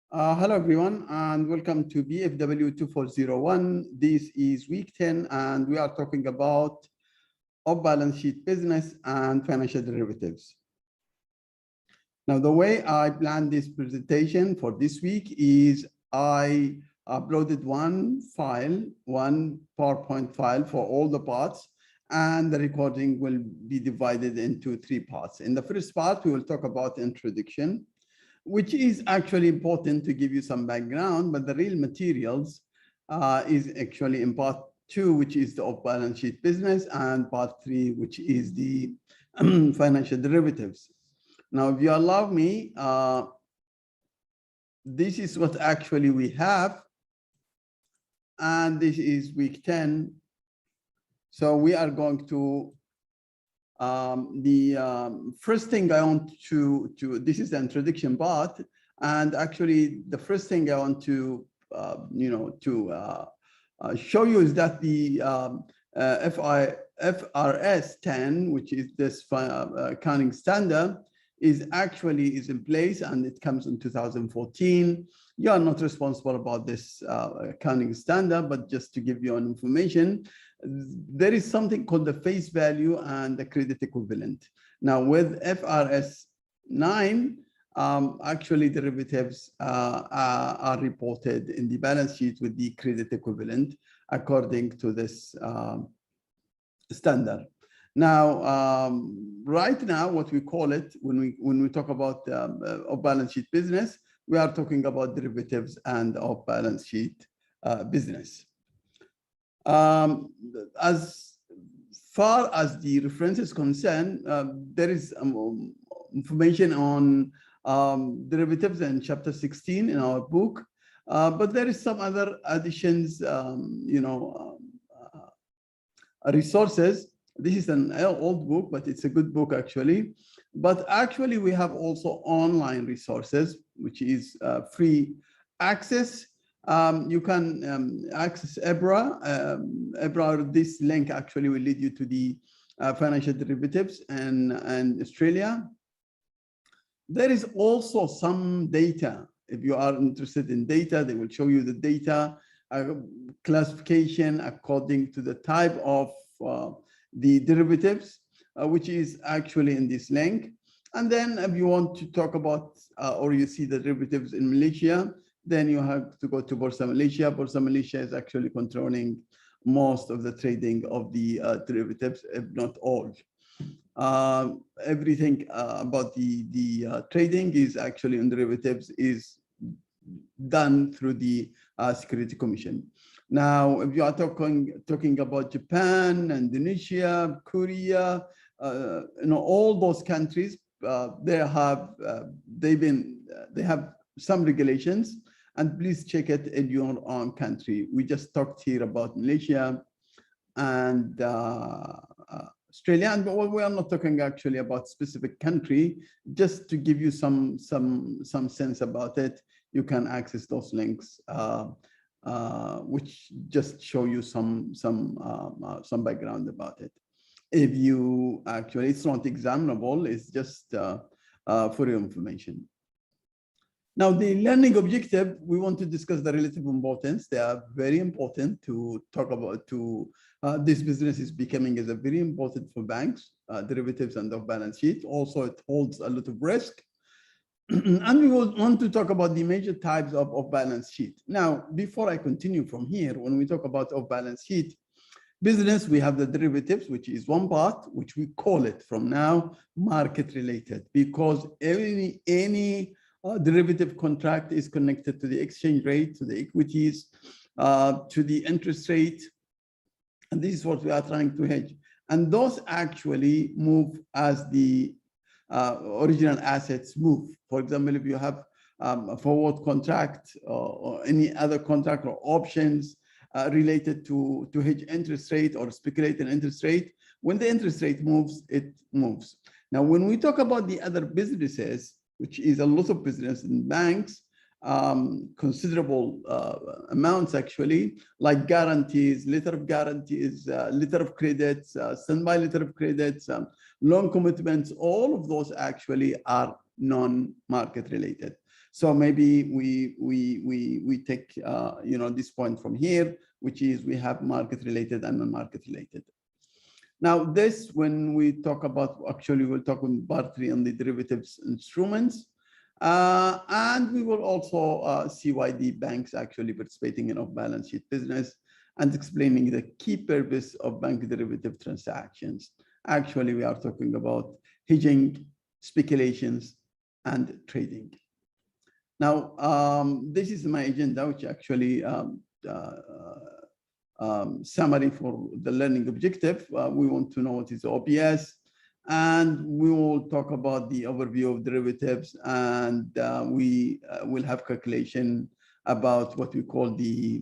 Hello, everyone, and welcome to BFW 2401. This is week 10, and we are talking about off-balance sheet business and financial derivatives. Now, the way I planned this presentation for this week is I uploaded one PowerPoint file for all the parts, and the recording will be divided into 3 parts. In the first part, we will talk about introduction, which is actually important to give you some background, but the real materials is actually in part 2, which is the off-balance sheet business, and part 3, which is the financial derivatives. Now, if you allow me, this is what actually we have, and this is week 10. So we are going to first thing I want to this is the introduction part, and actually the first thing I want to show you is that the FRS 10, which is this accounting standard, is in place, and it comes in 2014. You are not responsible about this accounting standard, but just to give you an information, there is something called the face value and the credit equivalent. Now, with FRS 9, actually derivatives are reported in the balance sheet with the credit equivalent according to this standard. Now, right now, what we call it when we talk about off-balance sheet business, we are talking about derivatives and off-balance sheet business. As far as the reference is concerned, there is information on derivatives in chapter 16 in our book, but there is some other additions, resources. This is an old book, but it's a good book actually. But actually, we have also online resources, which is free access. You can access EBRA. EBRA, this link actually will lead you to the financial derivatives and Australia. There is also some data. If you are interested in data, they will show you the data classification according to the type of the derivatives, which is actually in this link. And then if you want to talk about or you see the derivatives in Malaysia, then you have to go to Bursa Malaysia. Bursa Malaysia is actually controlling most of the trading of the derivatives, if not all. Everything about the trading is actually in derivatives is done through the Security Commission. Now, if you are talking about Japan, Indonesia, Korea, all those countries, they have some regulations, and please check it in your own country. We just talked here about Malaysia and Australia, and we are not talking actually about specific country. Just to give you some sense about it, you can access those links, which just show you some background about it. If you actually, it's not examinable, it's just for your information. Now, the learning objective, we want to discuss the relative importance. They are very important to talk about. This business is becoming as a very important for banks, derivatives and off-balance sheet. Also, it holds a lot of risk. And we will want to talk about the major types of off-balance sheet. Now, before I continue from here, when we talk about off-balance sheet business, we have the derivatives, which is one part, which we call it from now market related, because any derivative contract is connected to the exchange rate, to the equities, to the interest rate. And this is what we are trying to hedge. And those actually move as the original assets move. For example, if you have a forward contract or any other contract or options related to hedge interest rate or speculate in interest rate, when the interest rate moves, it moves. Now, when we talk about the other businesses, which is a lot of business in banks, considerable amounts actually, like guarantees, letter of guarantees, letter of credits, standby letter of credits, loan commitments, all of those actually are non-market related. So maybe we take this point from here, which is we have market related and non-market related. Now this, when we talk about, actually we'll talk in part 3 on the derivatives instruments, and we will also see why the banks actually participating in off-balance sheet business and explaining the key purpose of bank derivative transactions. Actually, we are talking about hedging, speculations, and trading. Now, this is my agenda, which actually summary for the learning objective. We want to know what is OBS, and we will talk about the overview of derivatives, and we will have calculation about what we call the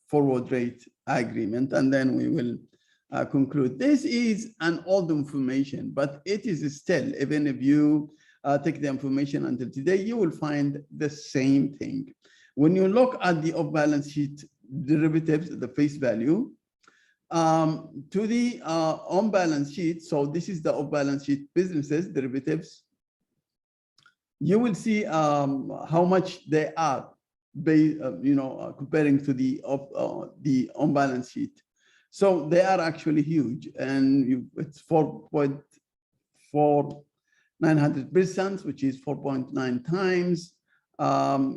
forward rate agreement, and then we will conclude. This is an old information, but it is still, even if you take the information until today, you will find the same thing. When you look at the off-balance sheet derivatives, the face value, to the on-balance sheet, so this is the off-balance sheet businesses, derivatives, you will see how much they are, comparing to the on-balance sheet. So they are actually huge, and it's 4.900%, which is 4.9 times.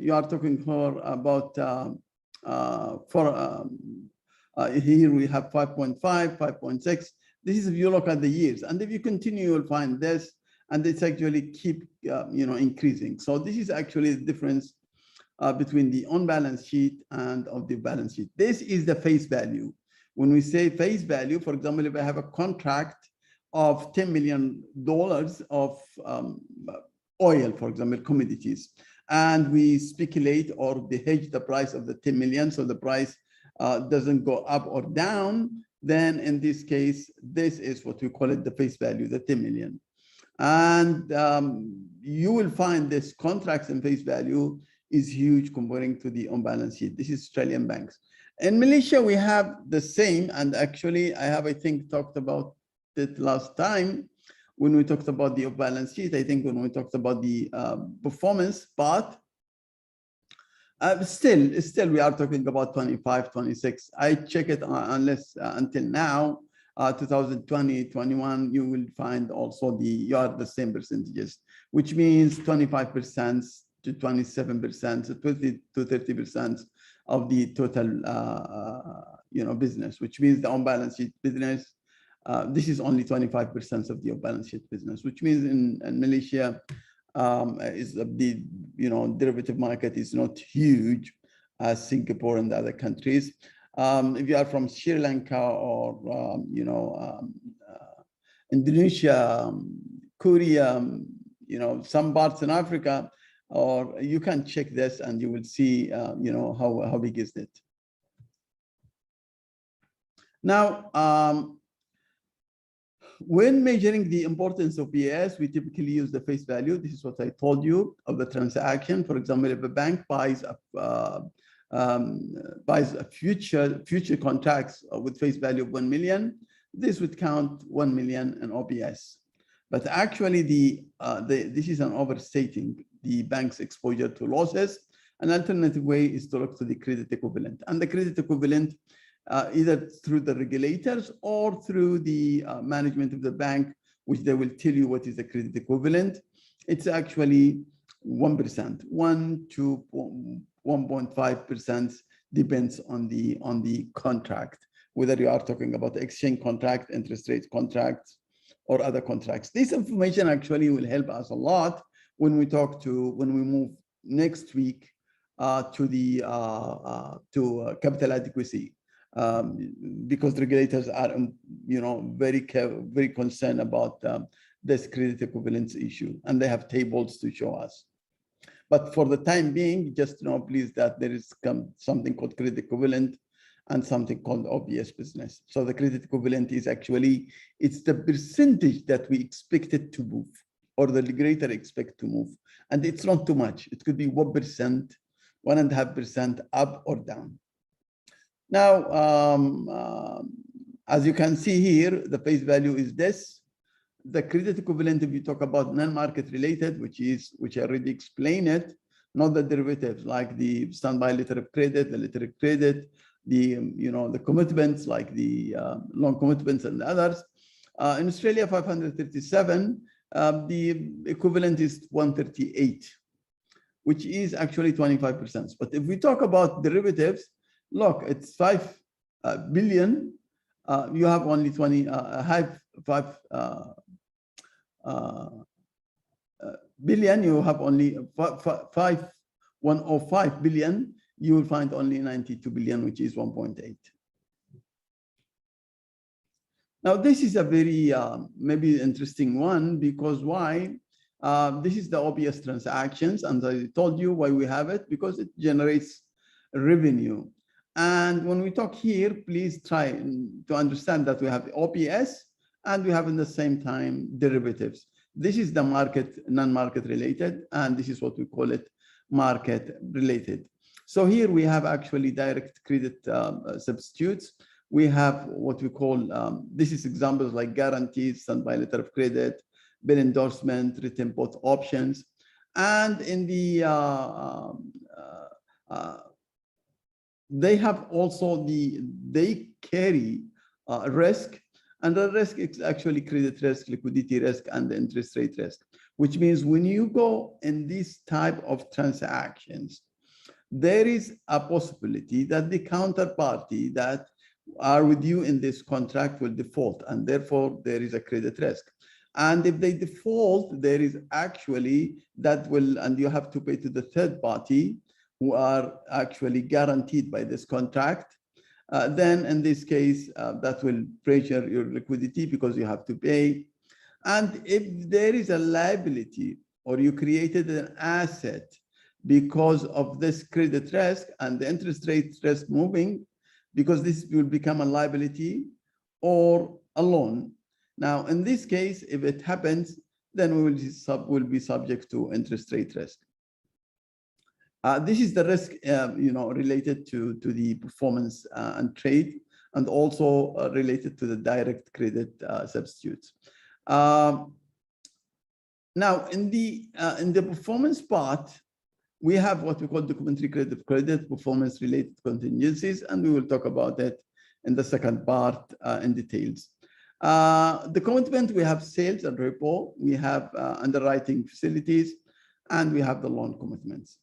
You are talking for about here we have 5.5, 5.6. This is if you look at the years, and if you continue, you'll find this, and it's actually keep increasing. So this is actually the difference between the on-balance sheet and of the balance sheet. This is the face value. When we say face value, for example, if I have a contract of $10 million of oil, for example, commodities, and we speculate or they hedge the price of the 10 million, so the price doesn't go up or down, then in this case, this is what we call it the face value, the 10 million. And you will find this contracts and face value is huge comparing to the on-balance sheet. This is Australian banks. In Malaysia, we have the same, and actually I have, I think, talked about it last time when we talked about the off-balance sheet. I think when we talked about the performance, but still we are talking about 25, 26. I check it unless until now, 2020, 21, you will find also you are the same percentages, which means 25% to 27%, so 20 to 30% of the total, business, which means the on-balance sheet business. This is only 25% of the balance sheet business, which means in Malaysia, is the derivative market is not huge as Singapore and other countries. If you are from Sri Lanka or Indonesia, Korea, some parts in Africa, or you can check this and you will see how big is it. Now, when measuring the importance of BS, we typically use the face value. This is what I told you of the transaction. For example, if a bank buys future contracts with face value of 1 million, this would count 1 million in OBS. But actually, this is an overstating the bank's exposure to losses. An alternative way is to look to the credit equivalent, and the credit equivalent, either through the regulators or through the management of the bank, which they will tell you what is the credit equivalent. It's actually 1%, 1 to 1.5%, depends on the contract, whether you are talking about exchange contract, interest rate contracts, or other contracts. This information actually will help us a lot when we move next week to capital adequacy. Because regulators are, very concerned about this credit equivalence issue, and they have tables to show us. But for the time being, just know, please, that there is something called credit equivalent and something called OBS business. So the credit equivalent is actually, it's the percentage that we expect it to move, or the regulator expect to move, and it's not too much. It could be 1%, 1.5% up or down. Now, as you can see here, the face value is this. the credit equivalent, if you talk about non-market related, which I already explained it, not the derivatives like the standby letter of credit, the letter of credit, the the commitments like the loan commitments and others. In Australia, 537, the equivalent is 138, which is actually 25%. But if we talk about derivatives, look, it's 5 billion. You have only 5 billion. You have only 105 billion. You will find only 92 billion, which is 1.8. Now, this is a very maybe interesting one, because why? This is the OBS transactions, and I told you why we have it, because it generates revenue. And when we talk here, please try to understand that we have OBS and we have in the same time derivatives. This is the non-market related, and this is what we call it market related. So here we have actually direct credit substitutes. We have what we call, this is examples like guarantees, standby letter of credit, bill endorsement, written put options. And in the, they have also they carry risk, and the risk is actually credit risk, liquidity risk, and the interest rate risk, which means when you go in this type of transactions, there is a possibility that the counterparty that are with you in this contract will default, and therefore there is a credit risk. And if they default, there is actually that will, and you have to pay to the third party who are actually guaranteed by this contract. Then in this case, that will pressure your liquidity because you have to pay. And if there is a liability, or you created an asset because of this credit risk and the interest rate risk moving, because this will become a liability or a loan. Now, in this case, if it happens, then we will be subject to interest rate risk. This is the risk, related to the performance and trade, and also related to the direct credit substitutes. Now, in the performance part, we have what we call documentary credit, performance-related contingencies, and we will talk about it in the second part in details. The commitment, we have sales and repo, we have underwriting facilities, and we have the loan commitments.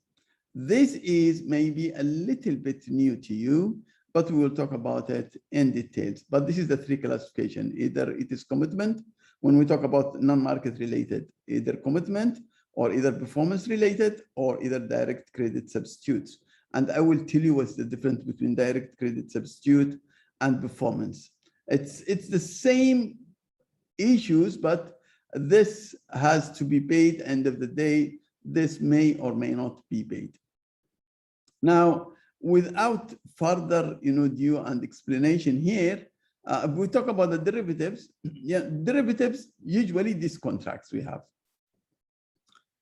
This is maybe a little bit new to you, but we will talk about it in details. But this is the three classification. Either it is commitment, when we talk about non-market related, either commitment, or either performance related, or either direct credit substitutes. And I will tell you what's the difference between direct credit substitute and performance. It's the same issues, but this has to be paid. End of the day, this may or may not be paid. Now, without further due and explanation here, if we talk about the derivatives, derivatives, usually these contracts we have.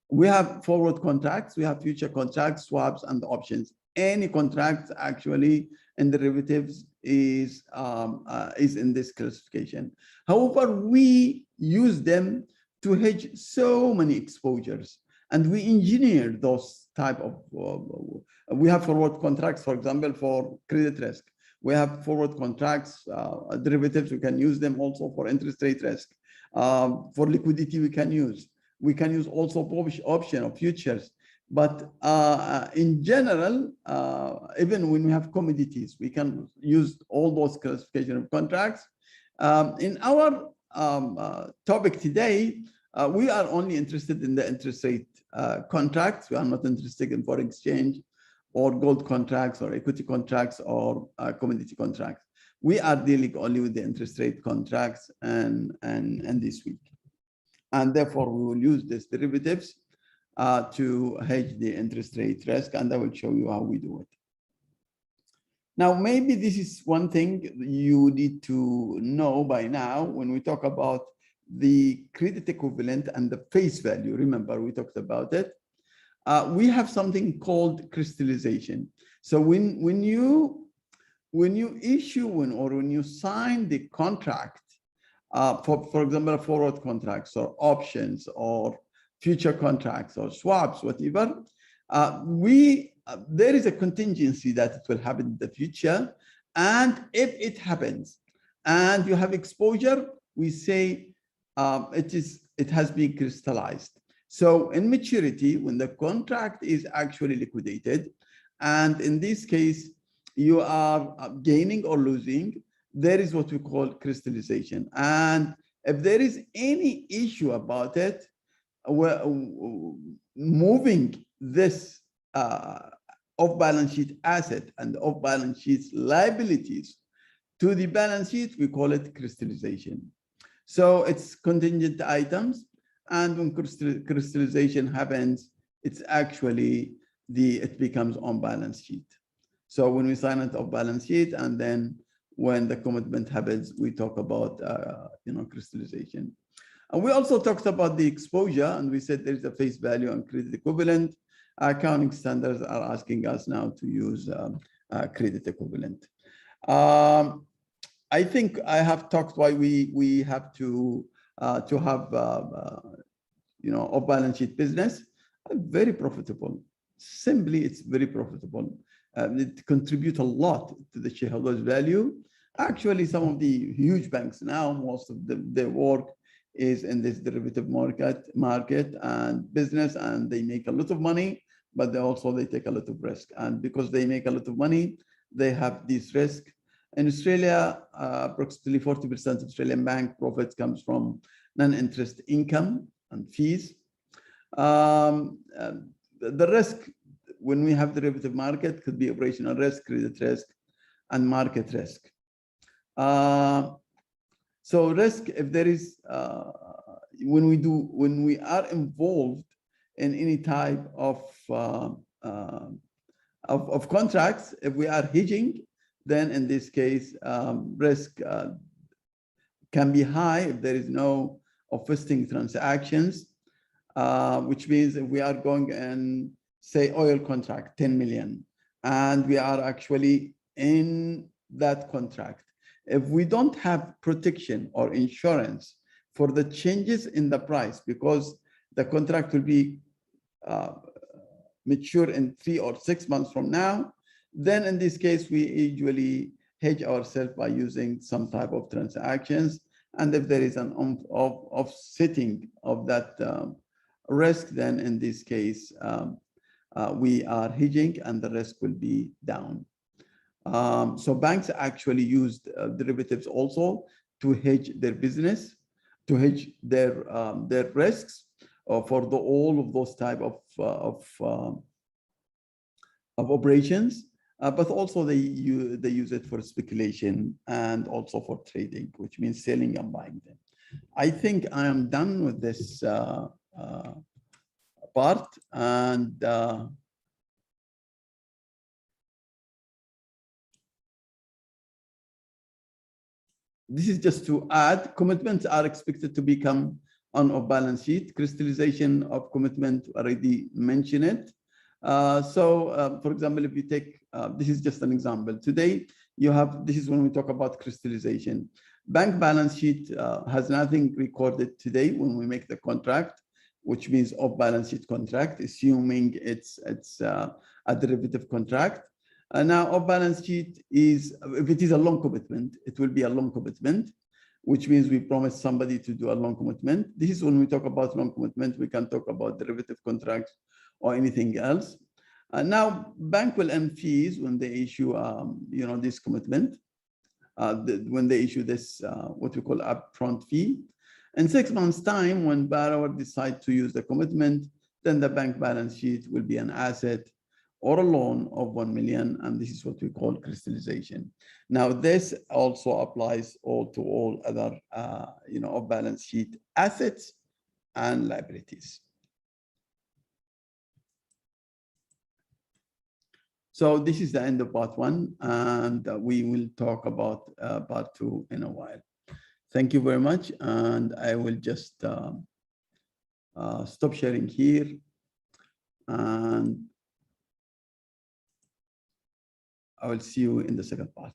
We have forward contracts, we have future contracts, swaps, and options. Any contract actually in derivatives is in this classification. However, we use them to hedge so many exposures, and we engineer those type of. We have forward contracts, for example, for credit risk. We have forward contracts, derivatives. We can use them also for interest rate risk. For liquidity, we can use. We can use also option or futures. But in general, even when we have commodities, we can use all those classification of contracts. In our topic today, we are only interested in the interest rate contracts. We are not interested in foreign exchange or gold contracts or equity contracts or commodity contracts. We are dealing only with the interest rate contracts and this week. And therefore, we will use these derivatives to hedge the interest rate risk, and I will show you how we do it. Now, maybe this is one thing you need to know by now when we talk about the credit equivalent and the face value. Remember, we talked about it. We have something called crystallization. So when you issue or when you sign the contract, for example, forward contracts or options or future contracts or swaps, whatever, there is a contingency that it will happen in the future. And if it happens and you have exposure, we say it has been crystallized. So in maturity, when the contract is actually liquidated, and in this case, you are gaining or losing, there is what we call crystallization. And if there is any issue about it, moving this off-balance sheet asset and off-balance sheet liabilities to the balance sheet, we call it crystallization. So it's contingent items, and when crystallization happens, it's actually it becomes on balance sheet. So when we sign it off balance sheet, and then when the commitment happens, we talk about crystallization. And we also talked about the exposure, and we said there's a face value and credit equivalent. Accounting standards are asking us now to use credit equivalent. I think I have talked why we have to have off balance sheet business. Very profitable. Simply, it's very profitable. It contributes a lot to the shareholders' value. Actually, some of the huge banks now, most of their work is in this derivative market and business, and they make a lot of money, but they take a lot of risk. And because they make a lot of money, they have this risk. In Australia, approximately 40% of Australian bank profits comes from non-interest income and fees. The risk when we have derivative market could be operational risk, credit risk, and market risk. So risk, if there is, when we are involved in any type of contracts, if we are hedging, then in this case, risk can be high if there is no offsetting transactions, which means if we are going and say oil contract, 10 million, and we are actually in that contract. If we don't have protection or insurance for the changes in the price, because the contract will be mature in 3 or 6 months from now, then in this case, we usually hedge ourselves by using some type of transactions. And if there is an offsetting of that risk, then in this case, we are hedging and the risk will be down. So banks actually use derivatives also to hedge their business, to hedge their risks for all of those type of operations. But also they use it for speculation and also for trading, which means selling and buying them. I think I am done with this part, and this is just to add, commitments are expected to become on a balance sheet. Crystallization of commitment, already mentioned it. For example, if you take, this is just an example. Today, you have, this is when we talk about crystallization. Bank balance sheet has nothing recorded today when we make the contract, which means off balance sheet contract, assuming it's a derivative contract. Now, off balance sheet is, if it is a long commitment, it will be a long commitment, which means we promise somebody to do a long commitment. This is when we talk about long commitment, we can talk about derivative contracts or anything else. Now, bank will earn fees when they issue, this commitment, when they issue this, what we call upfront fee. In 6 months' time, when borrower decide to use the commitment, then the bank balance sheet will be an asset or a loan of 1 million, and this is what we call crystallization. Now, this also applies to all other, off-balance sheet assets and liabilities. So this is the end of part 1, and we will talk about part 2 in a while. Thank you very much, and I will just stop sharing here, and I will see you in the second part.